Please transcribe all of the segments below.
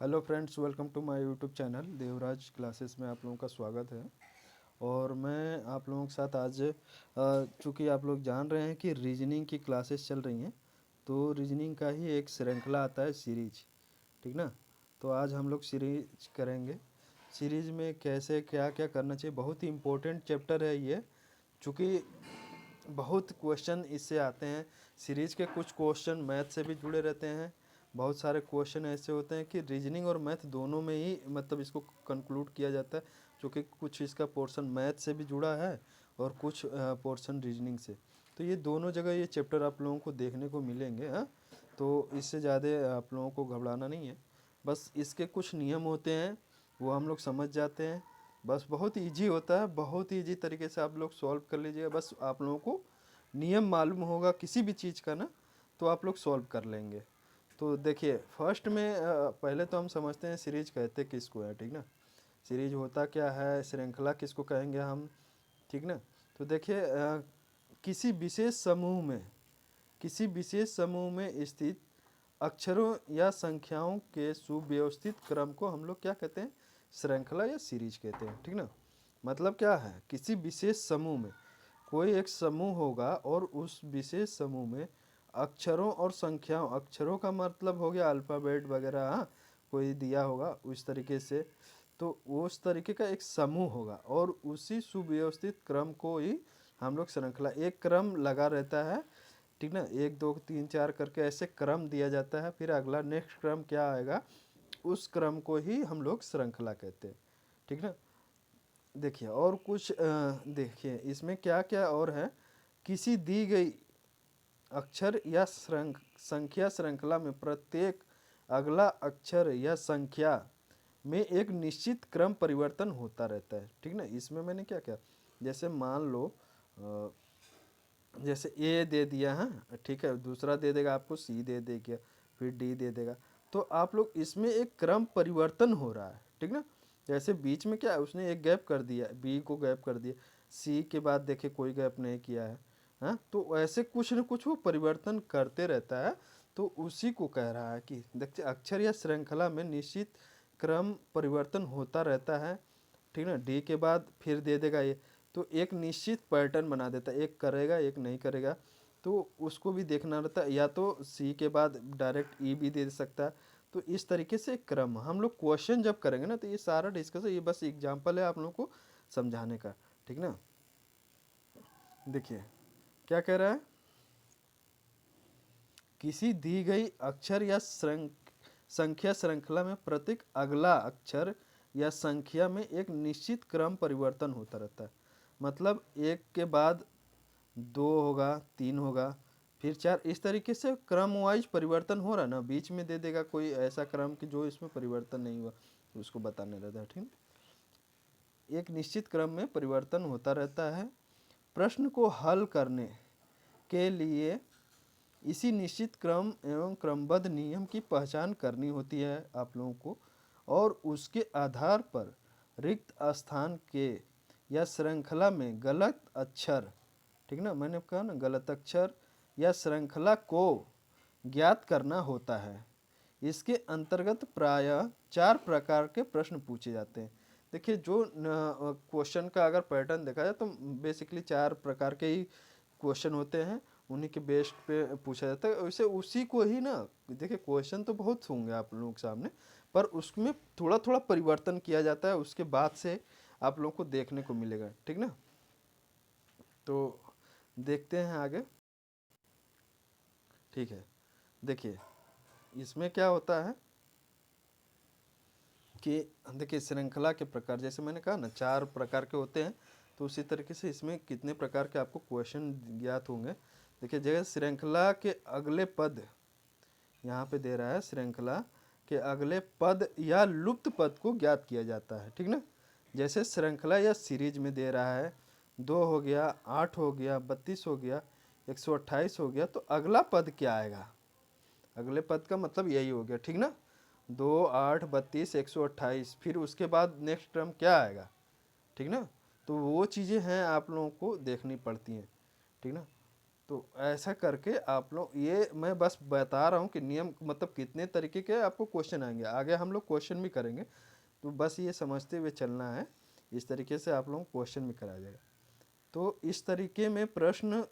Hello friends, welcome to my YouTube channel Devraj classes में आप लोगों का स्वागत है। और मैं आप लोगों के साथ आज चूँकि आप लोग जान रहे हैं कि रीजनिंग की क्लासेस चल रही हैं, तो रीजनिंग का ही एक श्रृंखला आता है सीरीज, ठीक ना। तो आज हम लोग सीरीज करेंगे। सीरीज में कैसे क्या क्या करना चाहिए, बहुत ही इम्पोर्टेंट चैप्टर है ये, चूँकि बहुत क्वेश्चन इससे आते हैं। सीरीज के कुछ क्वेश्चन मैथ से भी जुड़े रहते हैं, बहुत सारे क्वेश्चन ऐसे होते हैं कि रीजनिंग और मैथ दोनों में ही मतलब इसको कंक्लूड किया जाता है, क्योंकि कुछ इसका पोर्शन मैथ से भी जुड़ा है और कुछ पोर्शन रीजनिंग से। तो ये दोनों जगह ये चैप्टर आप लोगों को देखने को मिलेंगे। हाँ, तो इससे ज़्यादा आप लोगों को घबराना नहीं है। बस इसके कुछ नियम होते हैं, वो हम लोग समझ जाते हैं। बस बहुत इजी होता है, बहुत इजी तरीके से आप लोग सॉल्व कर लीजिएगा। बस आप लोगों को नियम मालूम होगा किसी भी चीज़ का ना, तो आप लोग सॉल्व कर लेंगे। तो देखिए, फर्स्ट में पहले तो हम समझते हैं सीरीज कहते किसको है, ठीक ना। सीरीज होता क्या है, श्रृंखला किसको कहेंगे हम, ठीक ना। तो देखिए, किसी विशेष समूह में स्थित अक्षरों या संख्याओं के सुव्यवस्थित क्रम को हम लोग क्या कहते हैं, श्रृंखला या सीरीज कहते हैं, ठीक ना। मतलब क्या है, किसी विशेष समूह में कोई एक समूह होगा और उस विशेष समूह में अक्षरों और संख्याओं, अक्षरों का मतलब हो गया अल्फ़ाबेट वगैरह, हाँ, कोई दिया होगा उस तरीके से, तो उस तरीके का एक समूह होगा और उसी सुव्यवस्थित क्रम को ही हम लोग श्रृंखला, एक क्रम लगा रहता है, ठीक ना। 1 2 3 4 करके ऐसे क्रम दिया जाता है, फिर अगला नेक्स्ट क्रम क्या आएगा, उस क्रम को ही हम लोग श्रृंखला कहते हैं, ठीक ना। देखिए और कुछ देखिए इसमें क्या क्या और है। किसी दी गई अक्षर या संख्या श्रृंखला में प्रत्येक अगला अक्षर या संख्या में एक निश्चित क्रम परिवर्तन होता रहता है, ठीक ना। इसमें मैंने क्या किया, जैसे मान लो जैसे ए दे दिया, हाँ ठीक है, दूसरा दे देगा आपको सी दे देगा, फिर डी दे देगा। तो आप लोग इसमें एक क्रम परिवर्तन हो रहा है, ठीक ना। जैसे बीच में क्या है, उसने एक गैप कर दिया, बी को गैप कर दिया, सी के बाद देखिए कोई गैप नहीं किया है। हाँ, तो ऐसे कुछ न कुछ वो परिवर्तन करते रहता है। तो उसी को कह रहा है कि देखिए अक्षर या श्रृंखला में निश्चित क्रम परिवर्तन होता रहता है, ठीक ना। डी के बाद फिर दे देगा ये, तो एक निश्चित पैटर्न बना देता है, एक करेगा एक नहीं करेगा, तो उसको भी देखना रहता है। या तो सी के बाद डायरेक्ट ई भी दे सकता है। तो इस तरीके से क्रम हम लोग क्वेश्चन जब करेंगे ना, तो ये सारा डिस्कस, ये बस एग्जाम्पल है आप लोगों को समझाने का, ठीक ना। देखिए क्या कह रहा है, किसी दी गई अक्षर या संख्या श्रृंखला में प्रत्येक अगला अक्षर या संख्या में एक निश्चित क्रम परिवर्तन होता रहता है। मतलब एक के बाद दो होगा, तीन होगा, फिर चार, इस तरीके से क्रम वाइज परिवर्तन हो रहा है ना। बीच में दे देगा कोई ऐसा क्रम कि जो इसमें परिवर्तन नहीं हुआ, तो उसको बताने रहता है, ठीक। एक निश्चित क्रम में परिवर्तन होता रहता है। प्रश्न को हल करने के लिए इसी निश्चित क्रम एवं क्रमबद्ध नियम की पहचान करनी होती है आप लोगों को, और उसके आधार पर रिक्त स्थान के या श्रृंखला में गलत अक्षर, ठीक ना, मैंने कहा ना गलत अक्षर या श्रृंखला को ज्ञात करना होता है। इसके अंतर्गत प्रायः 4 प्रकार के प्रश्न पूछे जाते हैं। देखिए जो क्वेश्चन का अगर पैटर्न देखा जाए तो बेसिकली 4 प्रकार के ही क्वेश्चन होते हैं, उन्हीं के बेस पे पूछा जाता है। वैसे उसी को ही ना, देखिए क्वेश्चन तो बहुत होंगे आप लोगों के सामने, पर उसमें थोड़ा थोड़ा परिवर्तन किया जाता है, उसके बाद से आप लोगों को देखने को मिलेगा, ठीक ना। तो देखते हैं आगे, ठीक है। देखिए इसमें क्या होता है कि देखिए श्रृंखला के प्रकार, जैसे मैंने कहा ना 4 प्रकार के होते हैं, तो उसी तरीके से इसमें कितने प्रकार के आपको क्वेश्चन ज्ञात होंगे। देखिए जगह श्रृंखला के अगले पद, यहाँ पे दे रहा है श्रृंखला के अगले पद या लुप्त पद को ज्ञात किया जाता है, ठीक ना। जैसे श्रृंखला या सीरीज में दे रहा है 2 हो गया, 8 हो गया, 32 हो गया, 128 हो गया, तो अगला पद क्या आएगा, अगले पद का मतलब यही हो गया, ठीक ना। 2 8 32 128, फिर उसके बाद नेक्स्ट टर्म क्या आएगा, ठीक ना। तो वो चीज़ें हैं आप लोगों को देखनी पड़ती हैं, ठीक ना। तो ऐसा करके आप लोग, ये मैं बस बता रहा हूँ कि नियम मतलब कितने तरीके के आपको क्वेश्चन आएंगे, आगे हम लोग क्वेश्चन भी करेंगे, तो बस ये समझते हुए चलना है। इस तरीके से आप लोगों को क्वेश्चन भी कराया जाएगा। तो इस तरीके में प्रश्नों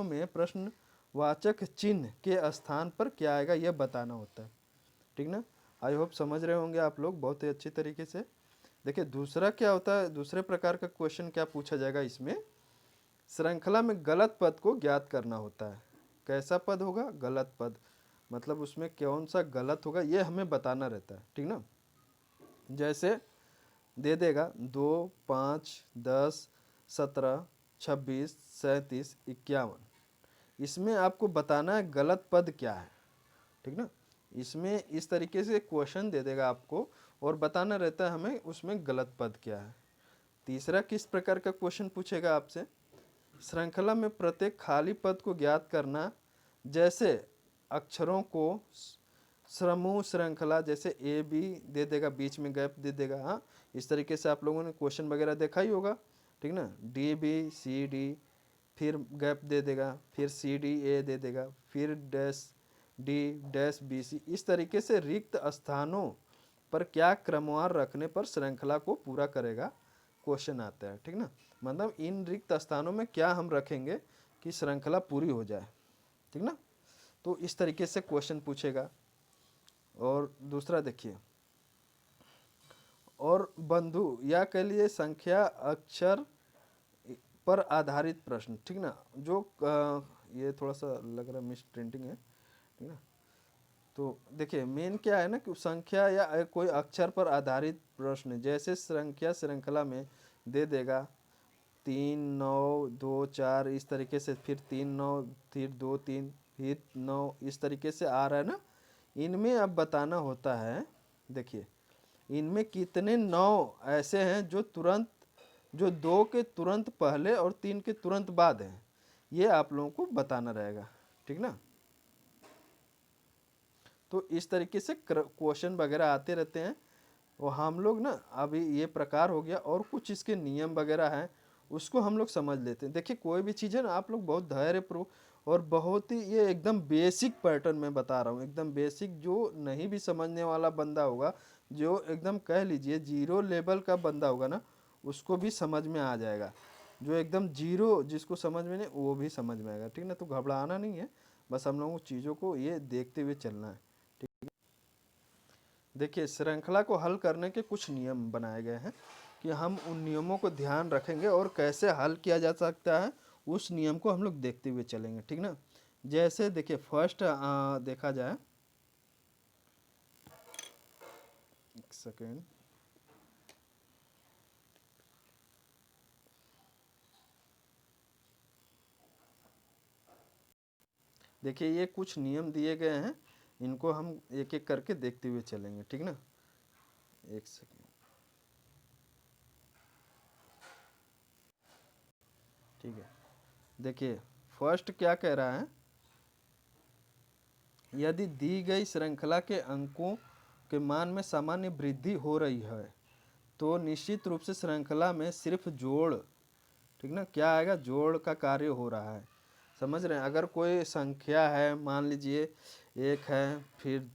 में प्रश्नवाचक चिन्ह के स्थान पर क्या आएगा यह बताना होता है, ठीक ना। आई होप समझ रहे होंगे आप लोग बहुत ही अच्छी तरीके से। देखिए दूसरा क्या होता है, दूसरे प्रकार का क्वेश्चन क्या पूछा जाएगा इसमें, श्रृंखला में गलत पद को ज्ञात करना होता है। कैसा पद होगा, गलत पद, मतलब उसमें कौन सा गलत होगा ये हमें बताना रहता है, ठीक ना। जैसे दे देगा 2, 5, 10, 17, 26, 37, 51, इसमें आपको बताना है गलत पद क्या है, ठीक ना। इसमें इस तरीके से क्वेश्चन दे देगा आपको और बताना रहता है हमें उसमें गलत पद क्या है। तीसरा किस प्रकार का क्वेश्चन पूछेगा आपसे, श्रृंखला में प्रत्येक खाली पद को ज्ञात करना, जैसे अक्षरों को समूह श्रृंखला, जैसे ए बी दे देगा, बीच में गैप दे देगा। हाँ, इस तरीके से आप लोगों ने क्वेश्चन वगैरह देखा ही होगा, ठीक ना। डी बी सी डी, फिर गैप दे देगा, फिर सी डी ए दे देगा, फिर dash D dash B C. इस तरीके से रिक्त स्थानों पर क्या क्रमवार रखने पर श्रृंखला को पूरा करेगा क्वेश्चन आता है, ठीक ना। मतलब इन रिक्त स्थानों में क्या हम रखेंगे कि श्रृंखला पूरी हो जाए, ठीक ना। तो इस तरीके से क्वेश्चन पूछेगा। और दूसरा देखिए, और बंधु या कह लिए संख्या अक्षर पर आधारित प्रश्न, ठीक ना। जो ये थोड़ा सा लग रहा है मिस प्रिंटिंग है, ठीक ना। तो देखिए मेन क्या है ना कि संख्या या कोई अक्षर पर आधारित प्रश्न, जैसे संख्या श्रृंखला में दे देगा 3, 9, 2, 4, इस तरीके से, फिर 3, 9, फिर 2, 3, फिर 9, इस तरीके से आ रहा है ना। इनमें अब बताना होता है, देखिए इनमें कितने 9 ऐसे हैं जो 2 के तुरंत पहले और 3 के तुरंत बाद हैं, ये आप लोगों को बताना रहेगा, ठीक ना। तो इस तरीके से क्वेश्चन वगैरह आते रहते हैं। और हम लोग ना अभी ये प्रकार हो गया, और कुछ इसके नियम वगैरह हैं उसको हम लोग समझ लेते हैं। देखिए कोई भी चीज़ है ना, आप लोग बहुत धैर्यपूर्वक और बहुत ही, ये एकदम बेसिक पैटर्न में बता रहा हूँ, एकदम बेसिक, जो नहीं भी समझने वाला बंदा होगा, जो एकदम कह लीजिए जीरो लेवल का बंदा होगा ना, उसको भी समझ में आ जाएगा। जो एकदम जीरो जिसको समझ में नहीं, वो भी समझ में आएगा, ठीक ना। तो घबराना नहीं है, बस हम लोगों को चीज़ों को ये देखते हुए चलना है। देखिए श्रृंखला को हल करने के कुछ नियम बनाए गए हैं कि हम उन नियमों को ध्यान रखेंगे और कैसे हल किया जा सकता है उस नियम को हम लोग देखते हुए चलेंगे, ठीक ना। जैसे देखिए फर्स्ट देखा जाए, एक सेकेंड, देखिए ये कुछ नियम दिए गए हैं, इनको हम एक एक करके देखते हुए चलेंगे, ठीक ना। एक सेकेंड, ठीक है। देखिए फर्स्ट क्या कह रहा है, यदि दी गई श्रृंखला के अंकों के मान में सामान्य वृद्धि हो रही है तो निश्चित रूप से श्रृंखला में सिर्फ जोड़, ठीक ना, क्या आएगा, जोड़ का कार्य हो रहा है। समझ रहे हैं, अगर कोई संख्या है, मान लीजिए 1 है, फिर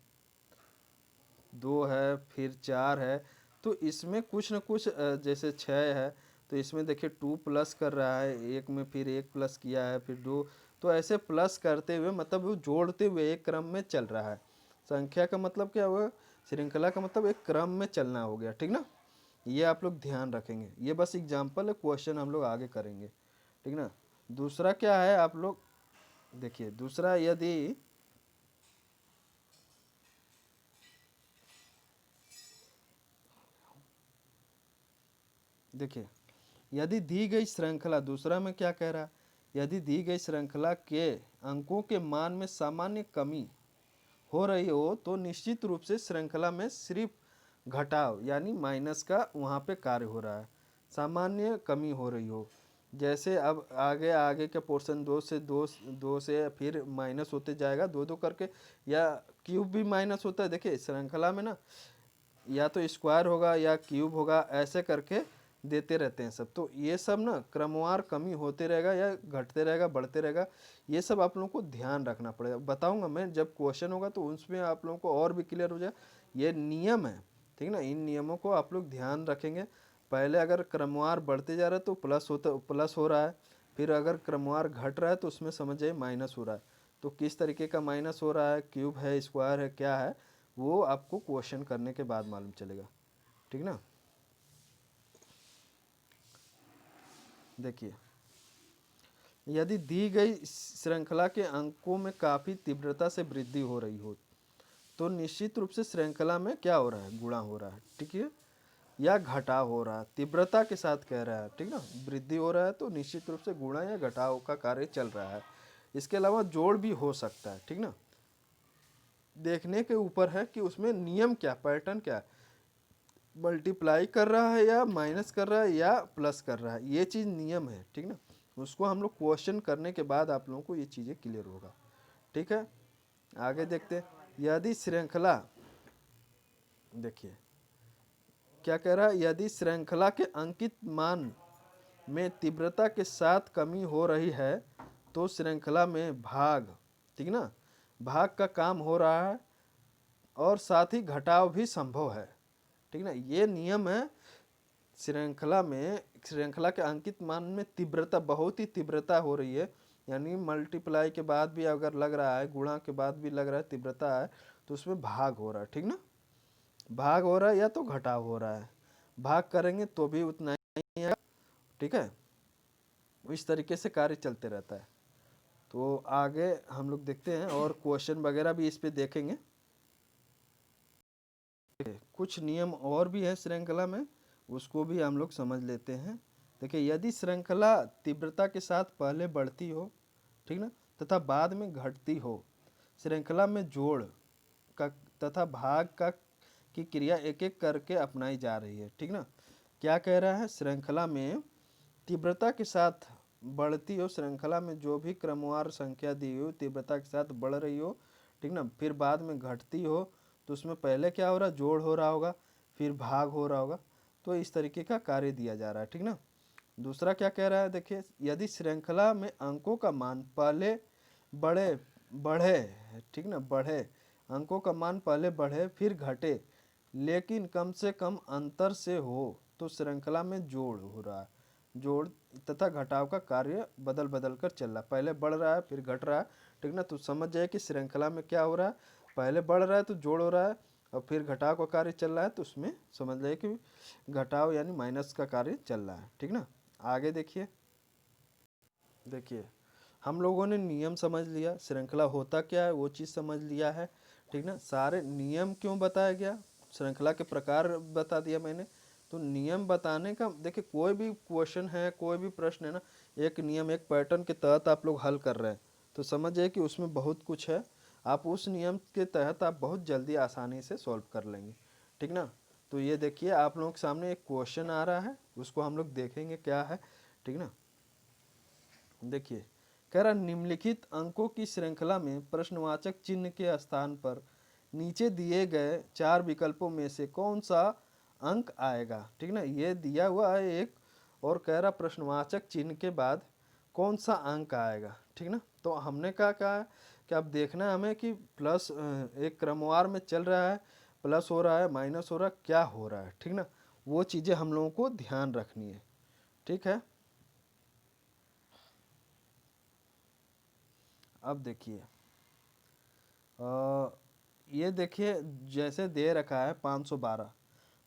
2 है, फिर 4 है, तो इसमें कुछ न कुछ जैसे 6 है, तो इसमें देखिए 2 प्लस कर रहा है, एक में फिर 1 प्लस किया है, फिर 2, तो ऐसे प्लस करते हुए मतलब वो जोड़ते हुए एक क्रम में चल रहा है। संख्या का मतलब क्या हुआ, श्रृंखला का मतलब एक क्रम में चलना हो गया, ठीक ना। ये आप लोग ध्यान रखेंगे, ये बस एग्जाम्पल है, क्वेश्चन हम लोग आगे करेंगे, ठीक ना। दूसरा क्या है, आप लोग देखिए, दूसरा यदि देखिए यदि दी गई श्रृंखला, दूसरा में क्या कह रहा है, यदि दी गई श्रृंखला के अंकों के मान में सामान्य कमी हो रही हो तो निश्चित रूप से श्रृंखला में सिर्फ घटाव यानी माइनस का वहाँ पे कार्य हो रहा है, सामान्य कमी हो रही हो। जैसे अब आगे आगे का पोर्शन 2 से फिर माइनस होते जाएगा, 2 करके, या क्यूब भी माइनस होता है। देखिए श्रृंखला में ना या तो स्क्वायर होगा या क्यूब होगा, ऐसे करके देते रहते हैं सब। तो ये सब ना क्रमवार कमी होते रहेगा या घटते रहेगा, बढ़ते रहेगा, ये सब आप लोगों को ध्यान रखना पड़ेगा। बताऊंगा मैं जब क्वेश्चन होगा तो उसमें आप लोगों को और भी क्लियर हो जाए। ये नियम है, ठीक ना, इन नियमों को आप लोग ध्यान रखेंगे। पहले अगर क्रमवार बढ़ते जा रहा है तो प्लस हो रहा है, फिर अगर क्रमवार घट रहा है तो उसमें समझ जाइए माइनस हो रहा है। तो किस तरीके का माइनस हो रहा है, क्यूब है, स्क्वायर है, क्या है, वो आपको क्वेश्चन करने के बाद मालूम चलेगा, ठीक ना। देखिए, यदि दी गई श्रृंखला के अंकों में काफ़ी तीव्रता से वृद्धि हो रही हो तो निश्चित रूप से श्रृंखला में क्या हो रहा है, गुणा हो रहा है, ठीक है, या घटाव हो रहा है। तीव्रता के साथ कह रहा है, ठीक ना, वृद्धि हो रहा है तो निश्चित रूप से गुणा या घटाव का कार्य चल रहा है। इसके अलावा जोड़ भी हो सकता है, ठीक ना। देखने के ऊपर है कि उसमें नियम क्या, पैटर्न क्या है, मल्टीप्लाई कर रहा है या माइनस कर रहा है या प्लस कर रहा है, ये चीज़ नियम है, ठीक ना। उसको हम लोग क्वेश्चन करने के बाद आप लोगों को ये चीज़ें क्लियर होगा, ठीक है। आगे देखते हैं। यदि श्रृंखला, देखिए क्या कह रहा है, यदि श्रृंखला के अंकित मान में तीव्रता के साथ कमी हो रही है तो श्रृंखला में भाग, ठीक ना, भाग का काम हो रहा है और साथ ही घटाव भी संभव है, ठीक ना। ये नियम है। श्रृंखला में, श्रृंखला के अंकित मान में तीव्रता, बहुत ही तीव्रता हो रही है, यानी मल्टीप्लाई के बाद भी अगर लग रहा है, गुणा के बाद भी लग रहा है तीव्रता है, तो उसमें भाग हो रहा है, ठीक ना। भाग हो रहा है या तो घटाव हो रहा है, भाग करेंगे तो भी उतना ही है, ठीक है। इस तरीके से कार्य चलते रहता है। तो आगे हम लोग देखते हैं और क्वेश्चन वगैरह भी इस पे देखेंगे। कुछ नियम और भी है श्रृंखला में, उसको भी हम लोग समझ लेते हैं। देखिए, यदि श्रृंखला तीव्रता के साथ पहले बढ़ती हो, ठीक ना, तथा बाद में घटती हो, श्रृंखला में जोड़ का तथा भाग का की क्रिया एक एक करके अपनाई जा रही है, ठीक ना। क्या कह रहा है, श्रृंखला में तीव्रता के साथ बढ़ती हो, श्रृंखला में जो भी क्रमवार संख्या दी हो तीव्रता के साथ बढ़ रही हो, ठीक ना, फिर बाद में घटती हो, तो उसमें पहले क्या हो रहा है, जोड़ हो रहा होगा, फिर भाग हो रहा होगा। तो इस तरीके का कार्य दिया जा रहा है, ठीक ना। दूसरा क्या कह रहा है, देखिए, यदि श्रृंखला में अंकों का मान पहले बढ़े बढ़े ठीक ना, बढ़े, अंकों का मान पहले बढ़े फिर घटे, लेकिन कम से कम अंतर से हो, तो श्रृंखला में जोड़ हो रहा है। जोड़ तथा घटाव का कार्य बदल बदल कर चल रहा है, पहले बढ़ रहा है फिर घट रहा है, ठीक ना। तो समझ जाए कि श्रृंखला में क्या हो रहा है, पहले बढ़ रहा है तो जोड़ हो रहा है, और फिर घटाव का कार्य चल रहा है, तो उसमें समझ जाए कि घटाव यानी माइनस का कार्य चल रहा है, ठीक ना। आगे देखिए, देखिए हम लोगों ने नियम समझ लिया, श्रृंखला होता क्या है वो चीज़ समझ लिया है, ठीक ना। सारे नियम क्यों बताया गया, श्रृंखला के प्रकार बता दिया मैंने। तो नियम बताने का, देखिए कोई भी क्वेश्चन है, कोई भी प्रश्न है ना, एक नियम, एक पैटर्न के तहत आप लोग हल कर रहे हैं, तो समझिए कि उसमें बहुत कुछ है। आप उस नियम के तहत आप बहुत जल्दी आसानी से सॉल्व कर लेंगे, ठीक ना। तो ये देखिए आप लोगों के सामने एक क्वेश्चन आ रहा है, उसको हम लोग देखेंगे क्या है, ठीक ना। देखिए, कह रहा निम्नलिखित अंकों की श्रृंखला में प्रश्नवाचक चिन्ह के स्थान पर नीचे दिए गए चार विकल्पों में से कौन सा अंक आएगा, ठीक ना। ये दिया हुआ है एक, और कह रहा प्रश्नवाचक चिन्ह के बाद कौन सा अंक आएगा, ठीक ना। तो हमने क्या कहा कि अब देखना है हमें कि प्लस एक क्रमवार में चल रहा है, प्लस हो रहा है, माइनस हो रहा है, क्या हो रहा है, ठीक ना। वो चीज़ें हम लोगों को ध्यान रखनी है, ठीक है। अब देखिए, ये देखिए जैसे दे रखा है 512,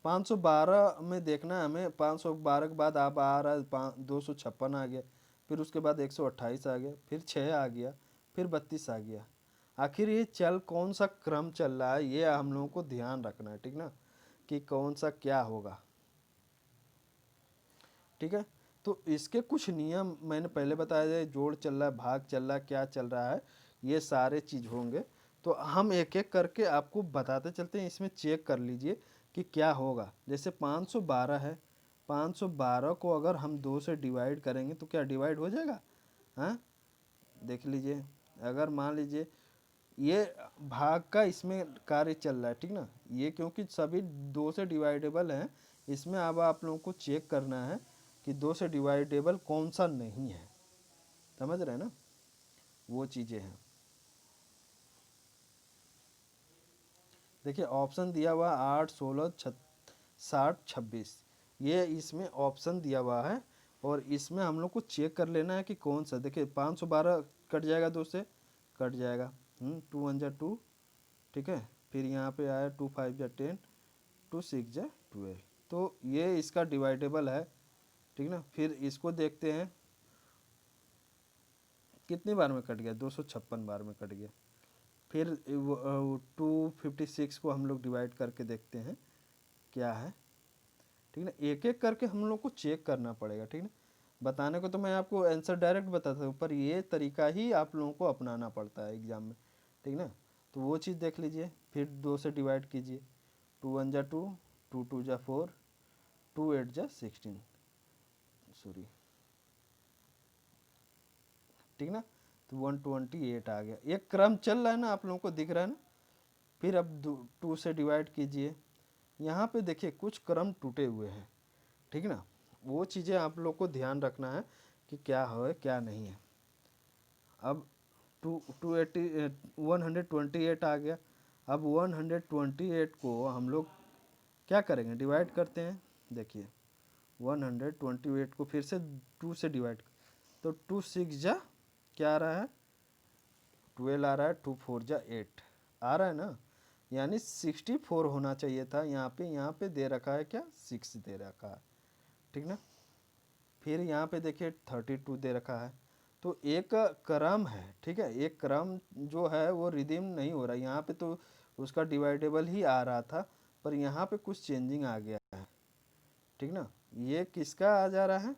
512 में देखना है हमें, 512 के बाद अब आ रहा है 256 आ गया, फिर उसके बाद 128 आ गया, फिर 6 आ गया, फिर 32 आ गया। आखिर ये चल कौन सा क्रम चल रहा है, ये हम लोगों को ध्यान रखना है, ठीक ना, कि कौन सा क्या होगा, ठीक है। तो इसके कुछ नियम मैंने पहले बताया जाए, जोड़ चल रहा है, भाग चल रहा है, क्या चल रहा है, ये सारे चीज़ होंगे। तो हम एक एक करके आपको बताते चलते हैं, इसमें चेक कर लीजिए कि क्या होगा। जैसे 512 है, 512 को अगर हम 2 से डिवाइड करेंगे तो क्या डिवाइड हो जाएगा, हाँ, देख लीजिए। अगर मान लीजिए ये भाग का इसमें कार्य चल रहा है, ठीक ना, ये क्योंकि सभी 2 से डिवाइडेबल हैं, इसमें अब आप लोगों को चेक करना है कि 2 से डिवाइडेबल कौन सा नहीं है, समझ रहे हैं ना, वो चीज़ें हैं। देखिए ऑप्शन दिया हुआ 8, 16, 60, 26, ये इसमें ऑप्शन दिया हुआ है और इसमें हम लोग को चेक कर लेना है कि कौन सा। देखिए 512 कट जाएगा 2 से, कट जाएगा, 2 1 जा 2, ठीक है, फिर यहाँ पे आया 2 5 जा 10, 2 6 जा 12, तो ये इसका डिवाइडेबल है, ठीक ना। फिर इसको देखते हैं कितनी बार में कट गया, 256 बार में कट गया। फिर 256 को हम लोग डिवाइड करके देखते हैं क्या है, ठीक ना। एक एक करके हम लोग को चेक करना पड़ेगा, ठीक ना। बताने को तो मैं आपको आंसर डायरेक्ट बताता हूँ, पर ये तरीका ही आप लोगों को अपनाना पड़ता है एग्जाम में, ठीक ना। तो वो चीज़ देख लीजिए। फिर 2 से डिवाइड कीजिए, 2 1 जा 2, 2 2 जा 4, 2 8 जा 16, सॉरी, ठीक ना। तो 128 आ गया। एक क्रम चल रहा है ना, आप लोगों को दिख रहा है ना। फिर अब 2 से डिवाइड कीजिए, यहाँ पे देखिए कुछ क्रम टूटे हुए हैं, ठीक ना। वो चीज़ें आप लोग को ध्यान रखना है कि क्या है क्या नहीं है। अब 128 आ गया। अब 128 को हम लोग क्या करेंगे, डिवाइड करते हैं। देखिए 128 को फिर से 2 से डिवाइड, तो 2 6 जा क्या आ रहा है, 12 आ रहा है, 2 4 जा 8 आ रहा है ना, यानी 64 होना चाहिए था। यहाँ पे दे रखा है क्या, 6 दे रखा है, ठीक ना। फिर यहाँ पे देखिए 32 दे रखा है। तो एक क्रम है, ठीक है, एक क्रम जो है वो रिदीम नहीं हो रहा। यहाँ पे तो उसका डिवाइडेबल ही आ रहा था, पर यहाँ पे कुछ चेंजिंग आ गया है, ठीक ना। ये किसका आ जा रहा है,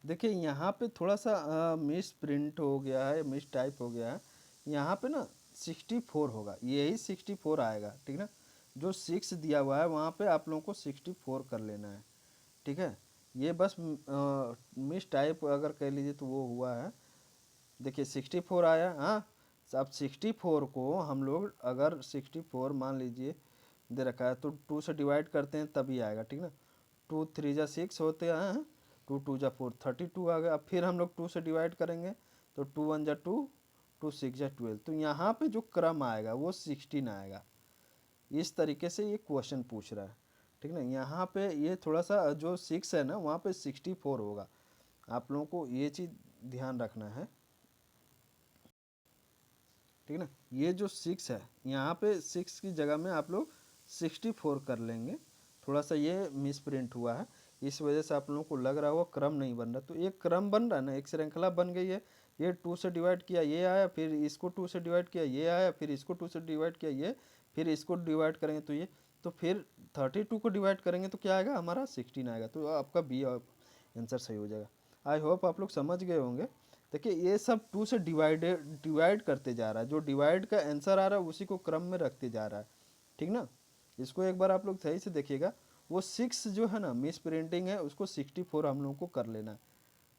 देखिए यहाँ पे थोड़ा सा मिस प्रिंट हो गया है, मिस टाइप हो गया है। यहाँ पे ना 64 होगा, यही 64 आएगा, ठीक ना। जो 6 दिया हुआ है वहाँ पे आप लोगों को 64 कर लेना है, ठीक है। ये बस मिस टाइप अगर कह लीजिए तो वो हुआ है। देखिए 64 आया, हाँ। अब 64 को हम लोग अगर 64 मान लीजिए दे रखा है तो 2 से डिवाइड करते हैं तभी आएगा, ठीक ना। 2 3 जा 6 होते हैं, 2 2 जा 4, 32 आ गया। अब फिर हम लोग 2 से डिवाइड करेंगे तो 2 1 जा 2, 2 6 जा 12, तो यहाँ पे जो क्रम आएगा वो 16 आएगा। इस तरीके से ये क्वेश्चन पूछ रहा है, ठीक ना। यहाँ पे ये थोड़ा सा जो 6 है ना वहाँ पे 64 होगा, आप लोगों को ये चीज़ ध्यान रखना है, ठीक ना। ये जो 6 है यहाँ पे 6 की जगह में आप लोग 64 कर लेंगे। थोड़ा सा ये मिस प्रिंट हुआ है, इस वजह से आप लोगों को लग रहा होगा क्रम नहीं बन रहा। तो एक क्रम बन रहा है ना, एक श्रृंखला बन गई है। ये 2 से डिवाइड किया ये आया, फिर इसको 2 से डिवाइड किया ये आया, फिर इसको 2 से डिवाइड किया ये, फिर इसको डिवाइड करेंगे तो ये, तो फिर 32 को डिवाइड करेंगे तो क्या आएगा हमारा 16 आएगा। तो आपका बी आंसर सही हो जाएगा। आई होप आप लोग समझ गए होंगे। देखिए ये सब 2 से डिवाइड करते जा रहा है, जो डिवाइड का आंसर आ रहा है उसी को क्रम में रखते जा रहा है, ठीक ना। इसको एक बार आप लोग सही से देखिएगा। वो 6 जो है ना मिस प्रिंटिंग है, उसको 64 हम लोगों को कर लेना है,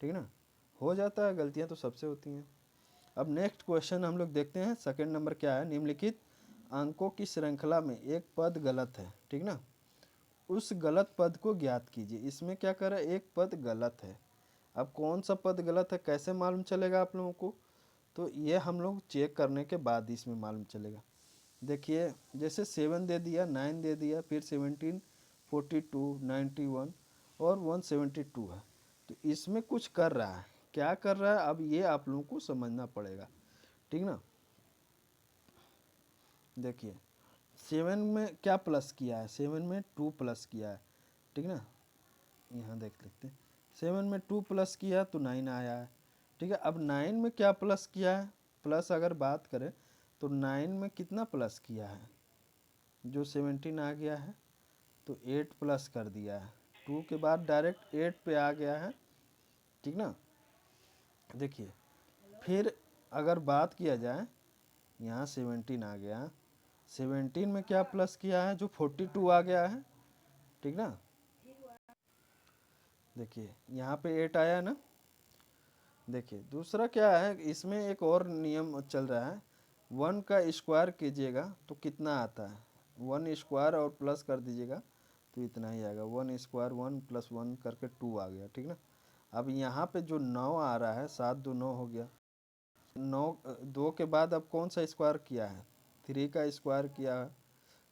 ठीक ना। हो जाता है, गलतियां तो सबसे होती हैं। अब नेक्स्ट क्वेश्चन हम लोग देखते हैं। सेकंड नंबर क्या है, निम्नलिखित अंकों की श्रृंखला में एक पद गलत है, ठीक ना। उस गलत पद को ज्ञात कीजिए। इसमें क्या कर रहा है, एक पद गलत है। अब कौन सा पद गलत है कैसे मालूम चलेगा आप लोगों को, तो ये हम लोग चेक करने के बाद इसमें मालूम चलेगा। देखिए जैसे 7 दे दिया, 9 दे दिया, फिर 17, 42, 91 और 172 है। तो इसमें कुछ कर रहा है, क्या कर रहा है अब ये आप लोगों को समझना पड़ेगा, ठीक ना। देखिए 7 में क्या प्लस किया है, 7 में 2 प्लस किया है, ठीक ना। यहाँ देख लेते हैं, 7 में 2 प्लस किया तो 9 आया है, ठीक है। अब 9 में क्या प्लस किया है, प्लस अगर बात करें तो 9 में कितना प्लस किया है, जो 17 आ गया है तो 8 प्लस कर दिया है। 2 के बाद डायरेक्ट 8 पे आ गया है, ठीक ना। देखिए फिर अगर बात किया जाए, यहाँ 17 आ गया, 17 में क्या प्लस किया है, जो 42 आ गया है, ठीक ना। देखिए यहाँ पे 8 आया ना। देखिए दूसरा क्या है, इसमें एक और नियम चल रहा है, 1 का स्क्वायर कीजिएगा तो कितना आता है, 1 स्क्वायर और प्लस कर दीजिएगा तो इतना ही आएगा। 1² 1 + 1 करके 2 आ गया, ठीक ना। अब यहाँ पे जो 9 आ रहा है, 7 2 9 हो गया। 9 2 के बाद अब कौन सा स्क्वायर किया है, 3 का स्क्वायर किया है।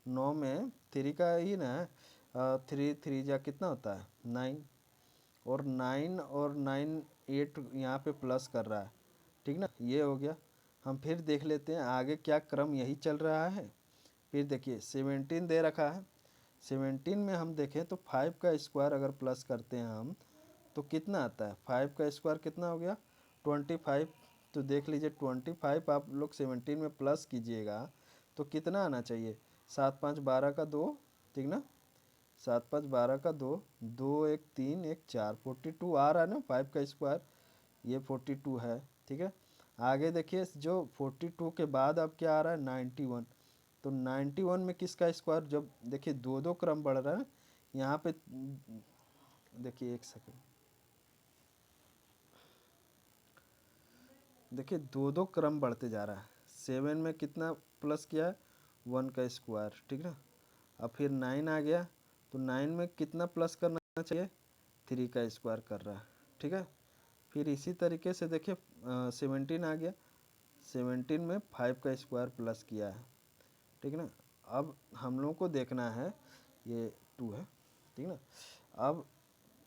9 में 3 का ही ना है, 3 3 जा कितना होता है 9, और 9 और 9 8 यहाँ पे प्लस कर रहा है, ठीक ना। ये हो गया। हम फिर देख लेते हैं आगे क्या क्रम, यही चल रहा है। फिर देखिए 17 दे रखा है। 17 में हम देखें तो 5 का स्क्वायर अगर प्लस करते हैं हम तो कितना आता है, 5 का स्क्वायर कितना हो गया 25। तो देख लीजिए 25 आप लोग 17 में प्लस कीजिएगा तो कितना आना चाहिए, 7 5 12 का 2, ठीक ना। 7 5 12 का 2, 2 1 3 1 4, 42 आ रहा है ना 5 का स्क्वायर, ये 42 है, ठीक है। आगे देखिए जो 42 के बाद अब क्या आ रहा है 91। तो 91 में किसका स्क्वायर, जब देखिए दो दो क्रम बढ़ रहा है यहाँ पे, देखिए एक सेकंड, देखिए दो दो क्रम बढ़ते जा रहा है। 7 में कितना प्लस किया है 1 का स्क्वायर, ठीक ना। अब फिर 9 आ गया तो 9 में कितना प्लस करना चाहिए, 3 का स्क्वायर कर रहा है, ठीक है। फिर इसी तरीके से देखिए 17 आ गया, 17 में 5 का स्क्वायर प्लस किया है, ठीक ना। अब हम लोग को देखना है, ये 2 है, ठीक ना। अब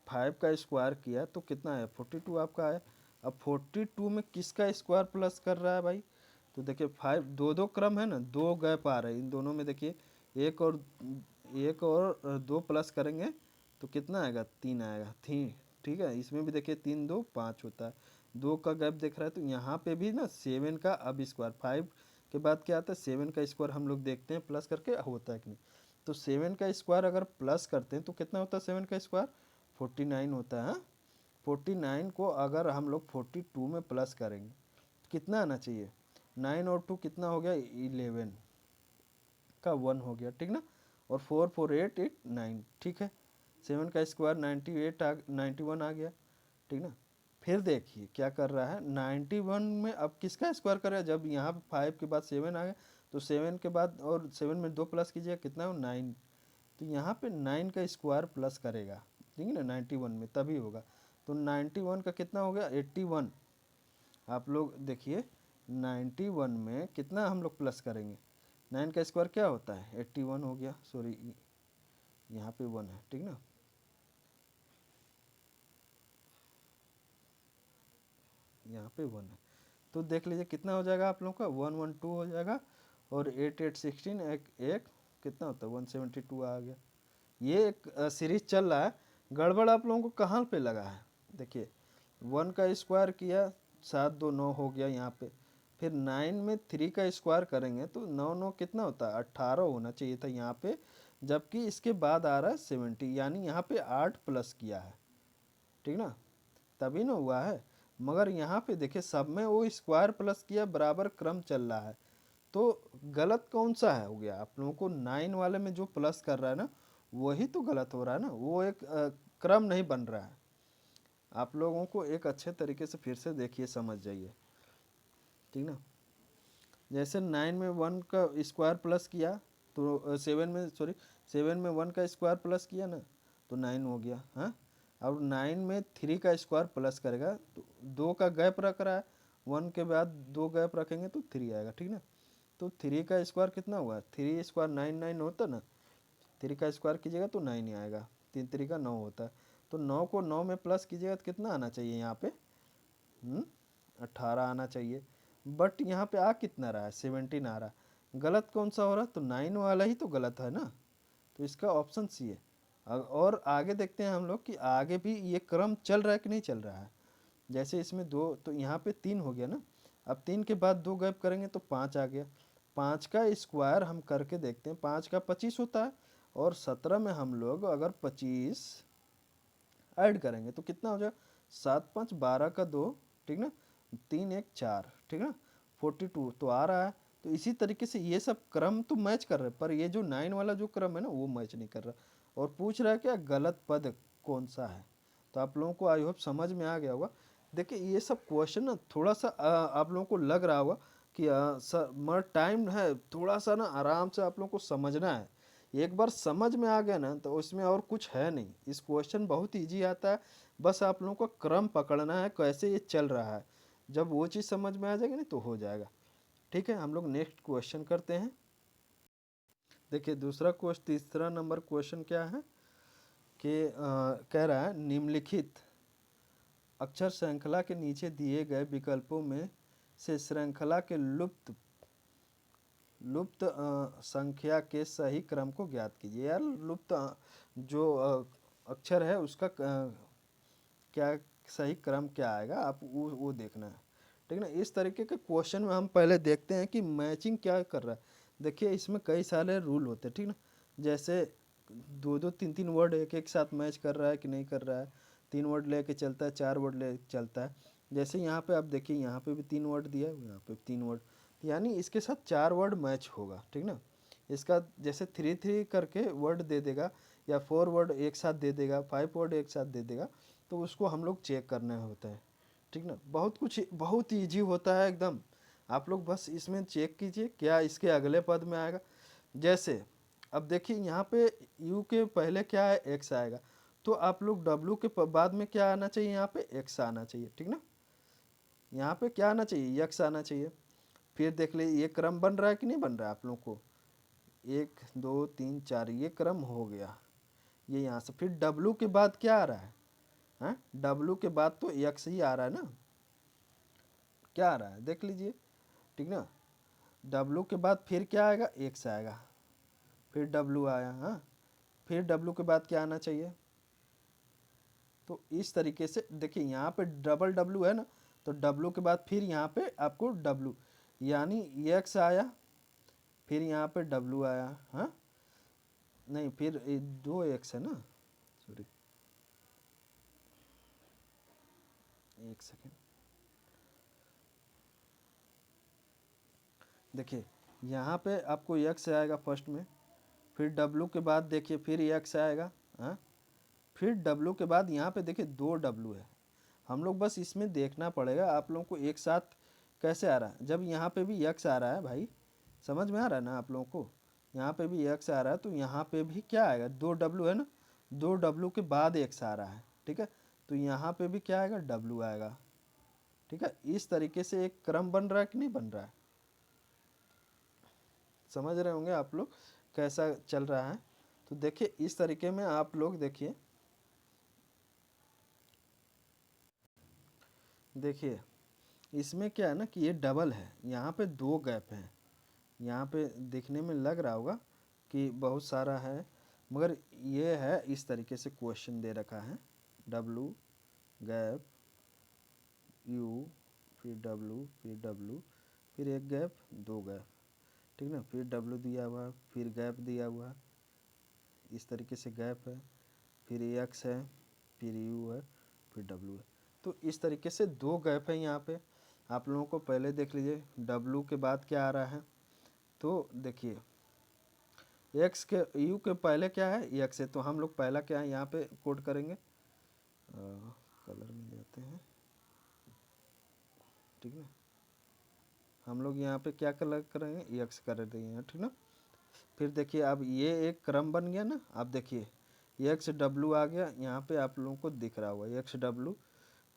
5 का स्क्वायर किया तो कितना है 42 आपका है। अब 42 में किसका स्क्वायर प्लस कर रहा है भाई, तो देखिए 5 दो दो क्रम है ना, दो गैप आ रहे हैं इन दोनों में। देखिए एक और दो प्लस करेंगे तो कितना आएगा 3 आएगा, ठीक है। इसमें भी देखिए 3 2 5 होता है, दो का गैप दिख रहा है। तो यहाँ पे भी ना 7 का अब स्क्वायर, 5 के बाद क्या आता है 7 का स्क्वायर, हम लोग देखते हैं प्लस करके होता है कि नहीं। तो 7 का स्क्वायर अगर प्लस करते हैं तो कितना होता है 7 का स्क्वायर 49 होता है। 49 को अगर हम लोग 42 में प्लस करेंगे तो कितना आना चाहिए, 9 और 2 कितना हो गया 11 का 1 हो गया, ठीक ना। और 4 4 8 8 9, ठीक है। 7 का स्क्वायर 91 आ गया, ठीक ना। फिर देखिए क्या कर रहा है 91 में अब किसका स्क्वायर करेगा, जब यहाँ पे 5 के बाद 7 आ गया तो 7 के बाद और 7 में 2 प्लस कीजिए कितना हो 9। तो यहाँ पे 9 का स्क्वायर प्लस करेगा, ठीक है ना, 91 में तभी होगा। तो 91 का कितना हो गया 81। आप लोग देखिए 91 में कितना हम लोग प्लस करेंगे, 9 का स्क्वायर क्या होता है 81 हो गया, सॉरी यहाँ पे 1 है, ठीक ना। यहाँ पे 1 है तो देख लीजिए कितना हो जाएगा आप लोगों का 112 हो जाएगा। और 8 8 16 एक कितना होता है 172 आ गया। ये एक सीरीज चल रहा है, गड़बड़ आप लोगों को कहाँ पे लगा है, देखिए 1 का स्क्वायर किया 7 2 9 हो गया यहाँ पे। फिर 9 में 3 का स्क्वायर करेंगे तो 9 9 कितना होता है 18 होना चाहिए था यहाँ पे, जबकि इसके बाद आ रहा है 70, यानी यहाँ पे 8 प्लस किया है, ठीक ना, तभी ना हुआ है। मगर यहाँ पे देखिए सब में वो स्क्वायर प्लस किया, बराबर क्रम चल रहा है। तो गलत कौन सा है हो गया, आप लोगों को 9 वाले में जो प्लस कर रहा है ना वही तो गलत हो रहा है ना, वो एक क्रम नहीं बन रहा है। आप लोगों को एक अच्छे तरीके से फिर से देखिए समझ जाइए, ठीक ना। जैसे 9 में 1 का स्क्वायर प्लस किया तो 7 में 1 का स्क्वायर प्लस किया ना तो 9 हो गया, हाँ। अब 9 में 3 का स्क्वायर प्लस करेगा तो 2 का गैप रख रहा है, 1 के बाद 2 गैप रखेंगे तो 3 आएगा, ठीक ना। तो 3 का स्क्वायर कितना हुआ 3 स्क्वायर 9 9 होता ना, 3 का स्क्वायर कीजिएगा तो 9 ही आएगा, 3 3 का 9 होता है। तो 9 को 9 में प्लस कीजिएगा तो कितना आना चाहिए यहाँ पे 18 आना चाहिए। बट यहाँ पे आ कितना रहा है 17 आ रहा है, गलत कौन सा हो रहा है, तो 9 वाला ही तो गलत है ना। तो इसका ऑप्शन सी है। और आगे देखते हैं हम लोग कि आगे भी ये क्रम चल रहा है कि नहीं चल रहा है। जैसे इसमें 2 तो यहाँ पे 3 हो गया ना, अब 3 के बाद 2 गैप करेंगे तो 5 आ गया। 5 का स्क्वायर हम करके देखते हैं, 5 का 25 होता है, और 17 में हम लोग अगर 25 ऐड करेंगे तो कितना हो जाएगा 7 5 12 का 2, ठीक ना, 3 1 4, ठीक ना, 42 तो आ रहा है। तो इसी तरीके से ये सब क्रम तो मैच कर रहे हैं, पर ये जो 9 वाला जो क्रम है ना वो मैच नहीं कर रहा, और पूछ रहा है क्या गलत पद कौन सा है। तो आप लोगों को आई होप समझ में आ गया होगा। देखिए ये सब क्वेश्चन ना थोड़ा सा आप लोगों को लग रहा होगा कि सर मगर टाइम है, थोड़ा सा ना आराम से आप लोगों को समझना है एक बार समझ में आ गया ना तो उसमें और कुछ है नहीं। इस क्वेश्चन बहुत ईजी आता है, बस आप लोगों को क्रम पकड़ना है कैसे ये चल रहा है। जब वो चीज़ समझ में आ जाएगी ना तो हो जाएगा। ठीक है, हम लोग नेक्स्ट क्वेश्चन करते हैं। देखिए दूसरा क्वेश्चन, तीसरा नंबर क्वेश्चन क्या है कि कह रहा है निम्नलिखित अक्षर श्रृंखला के नीचे दिए गए विकल्पों में से श्रृंखला के लुप्त संख्या के सही क्रम को ज्ञात कीजिए। यार लुप्त जो अक्षर है उसका क्या सही क्रम क्या आएगा, आप वो देखना है। ठीक ना, इस तरीके के क्वेश्चन में हम पहले देखते हैं कि मैचिंग क्या कर रहा है। देखिए इसमें कई सारे रूल होते हैं, ठीक ना, जैसे दो दो तीन तीन वर्ड एक एक साथ मैच कर रहा है कि नहीं कर रहा है, 3 वर्ड लेके चलता है, 4 वर्ड ले चलता है। जैसे यहाँ पे आप देखिए, यहाँ पे भी 3 वर्ड दिया है, यहाँ पे 3 वर्ड, यानी इसके साथ 4 वर्ड मैच होगा। ठीक ना, इसका जैसे 3 करके वर्ड दे देगा या 4 वर्ड एक साथ दे देगा, 5 वर्ड एक साथ दे देगा, तो उसको हम लोग चेक करना होता है। ठीक ना, बहुत कुछ बहुत ईजी होता है एकदम। आप लोग बस इसमें चेक कीजिए क्या इसके अगले पद में आएगा। जैसे अब देखिए यहाँ पे u के पहले क्या है, x आएगा, तो आप लोग w के बाद में क्या आना चाहिए, यहाँ पे x आना चाहिए। ठीक ना, यहाँ पे क्या आना चाहिए, x आना चाहिए। फिर देख ले ये क्रम बन रहा है कि नहीं बन रहा है आप लोग को, 1 2 3 4 ये क्रम हो गया। ये यहाँ से फिर w के बाद क्या आ रहा है, हाँ w के बाद तो x ही आ रहा है ना, क्या आ रहा है देख लीजिए। ठीक ना, w के बाद फिर क्या आएगा, x आएगा, फिर w आया, हाँ फिर w के बाद क्या आना चाहिए। तो इस तरीके से देखिए यहाँ पे डबल w है ना, तो w के बाद फिर यहाँ पे आपको w, यानी x आया, फिर यहाँ पे w आया, हाँ नहीं फिर 2x है ना, सॉरी एक सेकेंड। देखिए यहाँ पे आपको x आएगा फर्स्ट में, फिर w के बाद देखिए फिर x आएगा, हाँ फिर w के बाद यहाँ पे देखिए 2w है। हम लोग बस इसमें देखना पड़ेगा आप लोगों को एक साथ कैसे आ रहा है। जब यहाँ पे भी x आ रहा है भाई, समझ में आ रहा है ना आप लोगों को, यहाँ पे भी x आ रहा है तो यहाँ पे भी क्या आएगा, 2w है ना, 2w के बाद x आ रहा है। ठीक है, तो यहाँ पे भी क्या आएगा, w आएगा। ठीक है, इस तरीके से एक क्रम बन रहा है कि नहीं बन रहा है, समझ रहे होंगे आप लोग कैसा चल रहा है। तो देखिए इस तरीके में आप लोग देखिए, देखिए इसमें क्या है ना कि ये डबल है, यहाँ पे 2 गैप हैं। यहाँ पे देखने में लग रहा होगा कि बहुत सारा है, मगर ये है इस तरीके से क्वेश्चन दे रखा है, w गैप u फिर w फिर w फिर एक गैप 2 गैप। ठीक ना, फिर w दिया हुआ, फिर गैप दिया हुआ, इस तरीके से गैप है, फिर x है, फिर u है, फिर w है। तो इस तरीके से 2 गैप है यहाँ पे। आप लोगों को पहले देख लीजिए w के बाद क्या आ रहा है, तो देखिए x के u के पहले क्या है, x है, तो हम लोग पहला क्या है यहाँ पे कोड करेंगे, कलर में जाते हैं। ठीक ना, हम लोग यहाँ पे क्या कलर करेंगे, x कर देंगे हैं। ठीक ना, फिर देखिए अब ये एक क्रम बन गया ना, आप देखिए एक्स डब्लू आ गया, यहाँ पे आप लोगों को दिख रहा होगा एक्स डब्लू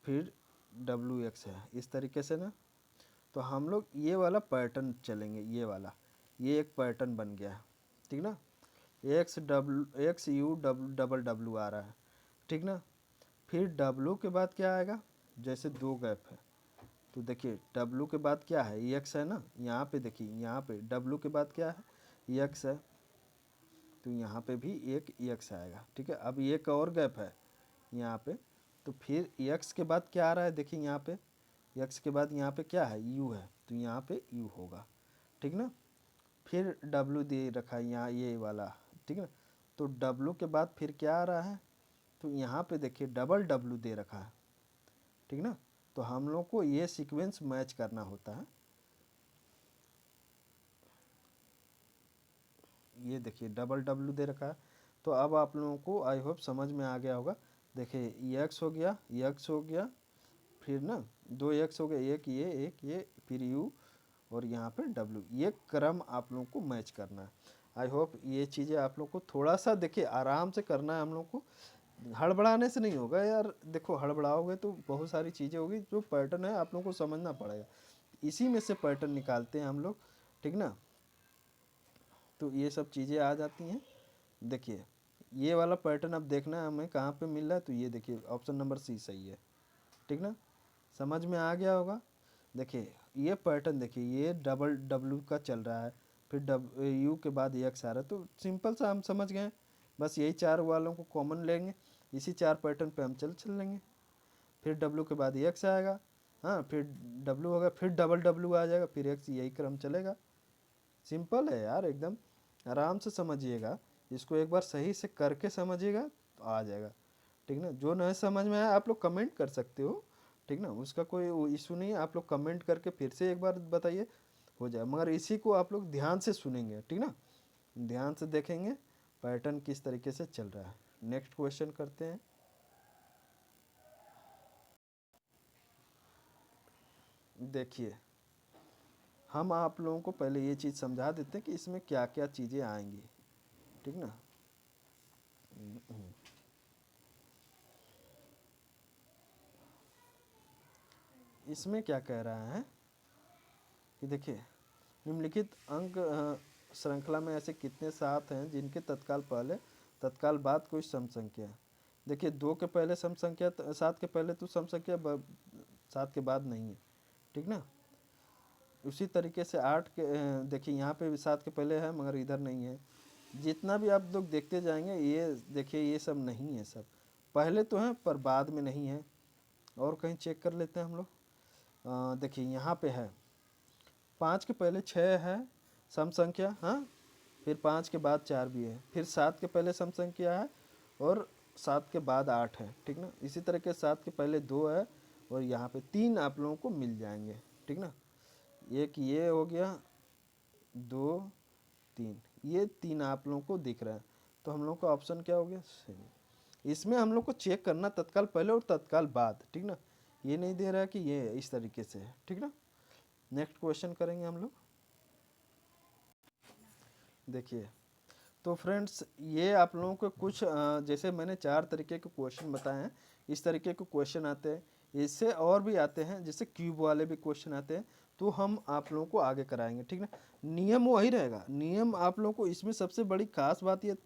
फिर डब्लू एक्स है, इस तरीके से ना। तो हम लोग ये वाला पैटर्न चलेंगे, ये वाला, ये एक पैटर्न बन गया है। ठीक ना, एक्स यू डबल डब्लू आ रहा है। ठीक ना, फिर डब्लू के बाद क्या आएगा, जैसे 2 गैप है, तो देखिए डब्लू के बाद क्या है, एक्स है ना, यहाँ पे देखिए यहाँ पे डब्लू के बाद क्या है, एक्स है, तो यहाँ पे भी एक एक्स आएगा। ठीक है, अब एक और गैप है यहाँ पे, तो फिर एक्स के बाद क्या आ रहा है, देखिए यहाँ पे एक्स के बाद यहाँ पे क्या है, यू है, तो यहाँ पे यू होगा। ठीक ना, फिर डब्लू दे रखा है यहाँ ये वाला। ठीक ना, तो डब्लू के बाद फिर क्या आ रहा है, तो यहाँ पे देखिए डबल डब्लू दे रखा है। ठीक ना, तो हम लोग को ये सीक्वेंस मैच करना होता है। ये देखिए डबल डब्लू दे रखा है, तो अब आप लोगों को आई होप समझ में आ गया होगा। देखिए एक्स हो गया, एक्स हो गया, फिर ना 2 एक्स हो गया, एक ये फिर यू और यहाँ पे डब्लू, ये क्रम आप लोगों को मैच करना है। आई होप ये चीज़ें आप लोग को थोड़ा सा देखिए आराम से करना है हम लोग को, हड़बड़ाने से नहीं होगा यार। देखो हड़बड़ाओगे तो बहुत सारी चीज़ें होगी, जो पैटर्न है आप लोग को समझना पड़ेगा, इसी में से पैटर्न निकालते हैं हम लोग, ठीक ना। तो ये सब चीज़ें आ जाती हैं। देखिए ये वाला पैटर्न अब देखना है हमें कहाँ पे मिल रहा है, तो ये देखिए ऑप्शन नंबर सी सही है, ठीक ना, समझ में आ गया होगा। देखिए ये पैटर्न देखिए ये डबल डब्ल्यू का चल रहा है, फिर यू के बाद एक्स आ रहा है, तो सिंपल सा हम समझ गए, बस यही चार वालों को कॉमन लेंगे, इसी चार पैटर्न पे हम चल लेंगे। फिर डब्ल्यू के बाद एक्स आएगा, हाँ फिर डब्ल्यू होगा, फिर डबल डब्ल्यू आ जाएगा, फिर एक्स, यही क्रम चलेगा। सिंपल है यार एकदम, आराम से समझिएगा, इसको एक बार सही से करके समझिएगा तो आ जाएगा, ठीक ना। जो नहीं समझ में आया आप लोग कमेंट कर सकते हो, ठीक ना, उसका कोई इशू नहीं है, आप लोग कमेंट करके फिर से एक बार बताइए, हो जाए। मगर इसी को आप लोग ध्यान से सुनेंगे, ठीक ना, ध्यान से देखेंगे पैटर्न किस तरीके से चल रहा है। नेक्स्ट क्वेश्चन करते हैं। देखिए हम आप लोगों को पहले ये चीज़ समझा देते हैं कि इसमें क्या क्या चीज़ें आएंगी, ठीक ना। इसमें क्या कह रहा है कि देखिए निम्नलिखित अंक श्रृंखला में ऐसे कितने सात हैं जिनके तत्काल पहले तत्काल बाद कोई सम संख्या है। देखिए दो के पहले सम संख्या, सात के पहले तो सम संख्या, सात के बाद नहीं है, ठीक ना। उसी तरीके से आठ के देखिए यहाँ पे भी सात के पहले है मगर इधर नहीं है। जितना भी आप लोग देखते जाएंगे ये देखिए ये सब नहीं है, सब पहले तो हैं पर बाद में नहीं है। और कहीं चेक कर लेते हैं हम लोग। देखिए यहाँ पे है पाँच के पहले छः है सम संख्या, हाँ, फिर पाँच के बाद चार भी है, फिर सात के पहले सम संख्या है और सात के बाद आठ है, ठीक ना। इसी तरह के सात के पहले दो है और यहाँ पे तीन आप लोगों को मिल जाएंगे, ठीक ना। एक ये हो गया, दो, तीन, ये तीन आप लोगों को दिख रहा है, तो हम लोग का ऑप्शन क्या हो गया, सही। इसमें हम लोग को चेक करना तत्काल पहले और तत्काल बाद, ठीक ना, ये नहीं दे रहा है कि ये इस तरीके से है, ठीक ना। नेक्स्ट क्वेश्चन करेंगे हम लोग। देखिए तो फ्रेंड्स ये आप लोगों को कुछ जैसे मैंने चार तरीके के क्वेश्चन बताए हैं, इस तरीके के क्वेश्चन आते हैं, इससे और भी आते हैं, जैसे क्यूब वाले भी क्वेश्चन आते हैं, तो हम आप लोगों को आगे कराएंगे, ठीक ना। नियम वही रहेगा, नियम आप लोगों को इसमें सबसे बड़ी खास बात ये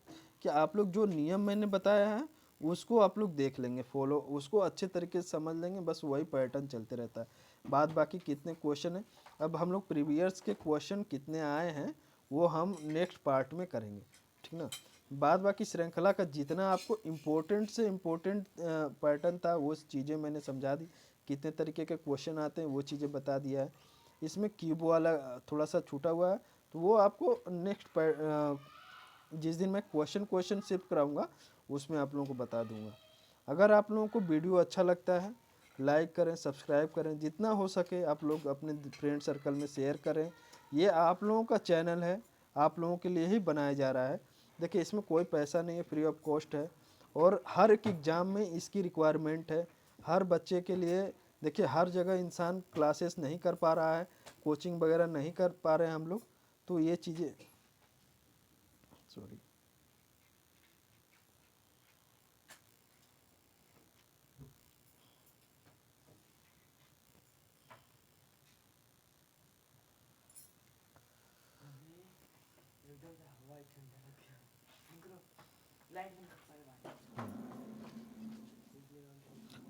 कि आप लोग जो नियम मैंने बताया है उसको आप लोग देख लेंगे, फॉलो उसको अच्छे तरीके से समझ लेंगे, बस वही पैटर्न चलते रहता है। बाद बाकी कितने क्वेश्चन हैं, अब हम लोग प्रीवियस के क्वेश्चन कितने आए हैं वो हम नेक्स्ट पार्ट में करेंगे, ठीक ना। बाद बाकी श्रृंखला का जितना आपको इम्पोर्टेंट से इम्पोर्टेंट पैटर्न था वो चीज़ें मैंने समझा दी, कितने तरीके के क्वेश्चन आते हैं वो चीज़ें बता दिया है। इसमें क्यूब वाला थोड़ा सा छूटा हुआ है, तो वो आपको नेक्स्ट जिस दिन मैं क्वेश्चन क्वेश्चन शिफ्ट कराऊंगा उसमें आप लोगों को बता दूंगा। अगर आप लोगों को वीडियो अच्छा लगता है लाइक करें, सब्सक्राइब करें, जितना हो सके आप लोग अपने फ्रेंड सर्कल में शेयर करें। ये आप लोगों का चैनल है, आप लोगों के लिए ही बनाया जा रहा है। देखिए इसमें कोई पैसा नहीं है, फ्री ऑफ कॉस्ट है, और हर एक एग्ज़ाम में इसकी रिक्वायरमेंट है हर बच्चे के लिए। देखिए हर जगह इंसान क्लासेस नहीं कर पा रहा है, कोचिंग वगैरह नहीं कर पा रहे हैं हम लोग, तो ये चीज़ें, सॉरी,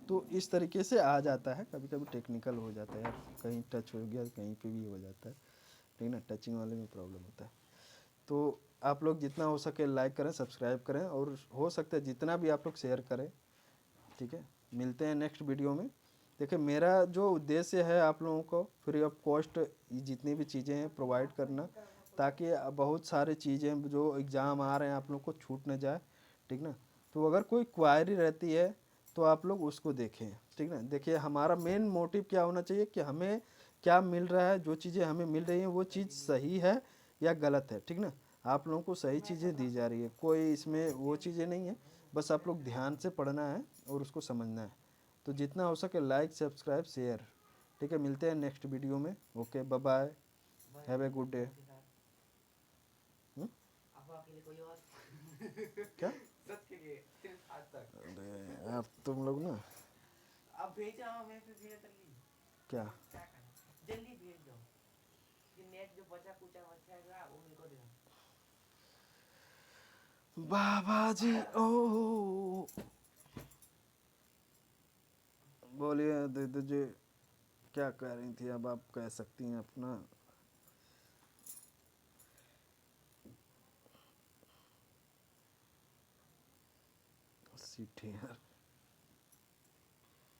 तो इस तरीके से आ जाता है, कभी कभी टेक्निकल हो जाता है यार, कहीं टच हो गया कहीं पे भी हो जाता है, ठीक ना, टचिंग वाले में प्रॉब्लम होता है। तो आप लोग जितना हो सके लाइक करें, सब्सक्राइब करें, और हो सकता है जितना भी आप लोग शेयर करें, ठीक है। मिलते हैं नेक्स्ट वीडियो में। देखिए मेरा जो उद्देश्य है आप लोगों को फ्री ऑफ कॉस्ट जितनी भी चीज़ें हैं प्रोवाइड करना, ताकि बहुत सारे चीज़ें जो एग्ज़ाम आ रहे हैं आप लोग को छूट न जाए, ठीक ना। तो अगर कोई क्वायरी रहती है तो आप लोग उसको देखें, ठीक ना। देखिए हमारा मेन मोटिव क्या होना चाहिए कि हमें क्या मिल रहा है, जो चीज़ें हमें मिल रही हैं वो चीज़ सही है या गलत है, ठीक ना। आप लोगों को सही चीज़ें दी जा रही है, कोई इसमें वो चीज़ें नहीं है, बस आप लोग ध्यान से पढ़ना है और उसको समझना है। तो जितना हो सके लाइक सब्सक्राइब शेयर, ठीक है। मिलते हैं नेक्स्ट वीडियो में। Okay bye bye, have a good day. लिए कोई और क्या? सच के लिए सिर्फ आज तक। अरे यार तुम लोग ना अब भेजा मैं फिर भेजा जल्दी। क्या क्या करना जल्दी भेज दो। ये नेट जो बचा कुचा बचा वो मेरे को दे दो। बाबा जी ओ बोलिए दीदी जी, क्या कह रही थी? अब आप कह सकती हैं अपना। सीटी यार।